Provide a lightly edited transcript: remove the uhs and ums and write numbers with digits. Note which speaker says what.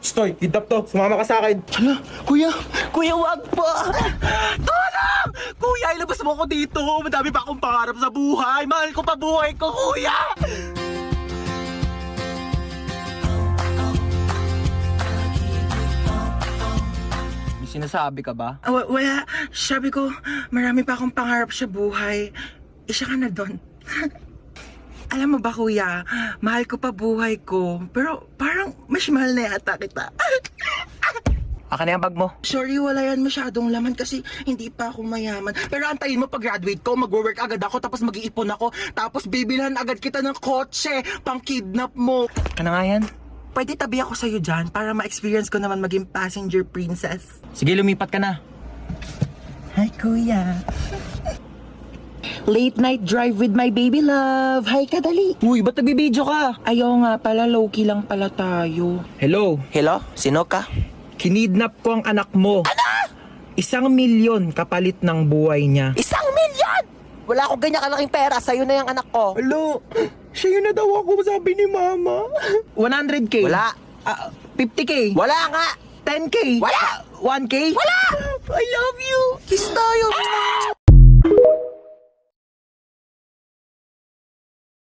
Speaker 1: Stoy, kidnap to. Sumama ka sa akin.
Speaker 2: Hala, kuya, wag po. Tulong! Kuya, ilabas mo ako dito. Madami pa akong pangarap sa buhay. Mahal ko pa buhay ko, kuya. May sinasabi ka ba?
Speaker 3: Wala. Sabi ko, marami pa akong pangarap sa buhay. Isa ka na doon. Alam mo ba, kuya, mahal ko pa buhay ko. Pero parang mas mahal na yata kita.
Speaker 2: Akin na yung bag mo.
Speaker 3: Sorry, wala yan masyadong laman kasi hindi pa ako mayaman. Pero antayin mo pag graduate ko, mag-work agad ako, tapos mag-iipon ako. Tapos bibilhan agad kita ng kotse, pang-kidnap mo.
Speaker 2: Ano nga yan?
Speaker 3: Pwede tabi ako sa'yo dyan para ma-experience ko naman maging passenger princess.
Speaker 2: Sige, lumipat ka na.
Speaker 3: Hi, kuya. Late night drive with my baby love. Hi, kadali.
Speaker 2: Uy, ba't nagbibideo ka?
Speaker 3: Ayaw nga pala, low-key lang pala tayo.
Speaker 1: Hello,
Speaker 2: Hello? Sino ka?
Speaker 1: kinidnap ko ang anak mo. Ano? 1,000,000 kapalit ng buhay niya.
Speaker 4: 1,000,000! Wala akong ganyan kalaking pera, sa'yo na yung anak ko.
Speaker 1: Hello, siya yun na daw ako, sabi ni mama.
Speaker 2: 100K?
Speaker 4: Wala.
Speaker 2: 50K?
Speaker 4: Wala nga!
Speaker 2: 10K?
Speaker 4: Wala!
Speaker 2: 1K?
Speaker 4: Wala!
Speaker 2: I love you!
Speaker 4: Kiss tayo!